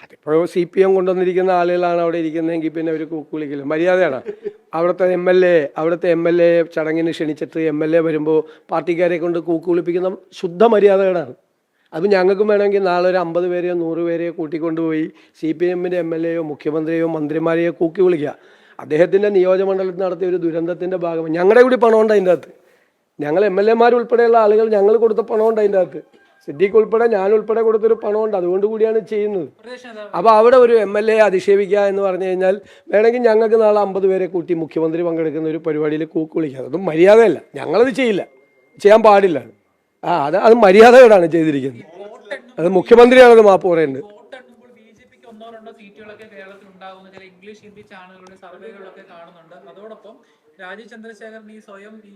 അതിപ്പോൾ CPM കൊണ്ടുവന്നിരിക്കുന്ന ആളുകളാണ് അവിടെ ഇരിക്കുന്നതെങ്കിൽ പിന്നെ അവർ കൂക്കുവിളിക്കില്ല. മര്യാദയാണ്. അവിടുത്തെ MLA ചടങ്ങിന് ക്ഷണിച്ചിട്ട് MLA വരുമ്പോൾ പാർട്ടിക്കാരെ കൊണ്ട് കൂക്കുവിളിപ്പിക്കുന്ന ശുദ്ധ മര്യാദകളാണ്. അത് ഞങ്ങൾക്കും വേണമെങ്കിൽ നാളെ ഒരു 50 പേരെയോ 100 പേരെയോ കൂട്ടിക്കൊണ്ടുപോയി CPMൻ്റെ MLAയോ മുഖ്യമന്ത്രിയോ മന്ത്രിമാരെയോ കൂക്കി വിളിക്കുക. അദ്ദേഹത്തിൻ്റെ നിയോജകമണ്ഡലത്തിൽ നടത്തിയ ഒരു ദുരന്തത്തിൻ്റെ ഭാഗമാണ്. ഞങ്ങളുടെ കൂടി പണമുണ്ട് അതിൻ്റെ അകത്ത്. ഞങ്ങൾ MLA ഉൾപ്പെടെയുള്ള ആളുകൾ ഞങ്ങൾ കൊടുത്ത പണമുണ്ട് അതിൻ്റെ അകത്ത്. സിദ്ദീഖ് ഉൾപ്പെടെ ഞാൻ ഉൾപ്പെടെ കൊടുത്തൊരു പണമുണ്ട്. അതുകൊണ്ട് കൂടിയാണ് ചെയ്യുന്നത്. അപ്പോൾ അവിടെ ഒരു MLA അധിക്ഷേപിക്കുക എന്ന് പറഞ്ഞു കഴിഞ്ഞാൽ വേണമെങ്കിൽ ഞങ്ങൾക്ക് നാളെ 50 പേരെ കൂട്ടി മുഖ്യമന്ത്രി പങ്കെടുക്കുന്ന ഒരു പരിപാടിയിൽ കൂക്ക് വിളിക്കുക. അതൊന്നും മര്യാദയല്ല. ഞങ്ങളത് ചെയ്യില്ല, ചെയ്യാൻ പാടില്ല. അത് മര്യാദകളാണ് ചെയ്തിരിക്കുന്നത്. അത് മുഖ്യമന്ത്രിയാണത് മാപ്പ് പറയുന്നത്. സീറ്റുകളൊക്കെ കേരളത്തിൽ ഉണ്ടാകുന്ന ചില ഇംഗ്ലീഷ് ഹിന്ദി ചാനലുകളുടെ സർവേകളിലൊക്കെ കാണുന്നുണ്ട്. അതോടൊപ്പം രാജീവ് ചന്ദ്രശേഖരൻ ഈ സ്വയം ഈ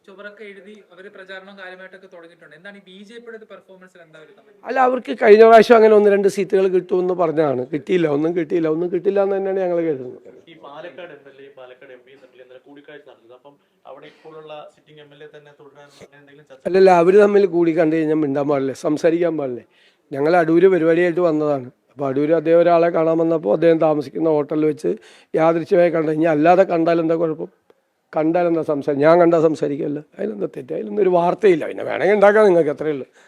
ചുവറൊക്കെ എഴുതി അവര് പ്രചാരണം കാര്യമായിട്ടൊക്കെ തുടങ്ങിയിട്ടുണ്ട്. എന്താണ് ഈ BJPയുടെ പെർഫോമൻസിൽ എന്താ വരുന്നത്? അല്ല, അവർക്ക് കഴിഞ്ഞ പ്രാവശ്യം അങ്ങനെ 1-2 സീറ്റുകൾ കിട്ടുമെന്ന് പറഞ്ഞതാണ്. ഒന്നും കിട്ടിയില്ല എന്ന് തന്നെയാണ് ഞങ്ങൾ കരുതുന്നത്. ഈ പാലക്കാട് MLA പാലക്കാട് MP കൂടിക്കാഴ്ച നടന്നത്. അപ്പം അവിടെ ഇപ്പോഴുള്ള സിറ്റിംഗ് MLA തന്നെ തുടരാൻ എന്തെങ്കിലും ചർച്ച? അല്ലല്ല, അവർ തമ്മിൽ കൂടി കണ്ടു കഴിഞ്ഞാൽ മിണ്ടാൻ പാടില്ലേ, സംസാരിക്കാൻ പാടില്ലേ. ഞങ്ങൾ അടൂര് പരിപാടിയായിട്ട് വന്നതാണ്. അപ്പോൾ അടൂര് അദ്ദേഹം ഒരാളെ കാണാൻ വന്നപ്പോൾ അദ്ദേഹം താമസിക്കുന്ന ഹോട്ടലിൽ വെച്ച് യാദൃച്ഛമായി കണ്ടു. ഇനി അല്ലാതെ കണ്ടാൽ എന്താ കുഴപ്പം? കണ്ടാൽ എന്താ ഞാൻ കണ്ടാൽ സംസാരിക്കുമല്ലോ, അതിലെന്താ തെറ്റ്? അതിലൊന്നും ഒരു വാർത്തയില്ല. പിന്നെ വേണമെങ്കിൽ ഉണ്ടാക്കാം നിങ്ങൾക്ക്, അത്രയേ ഉള്ളൂ.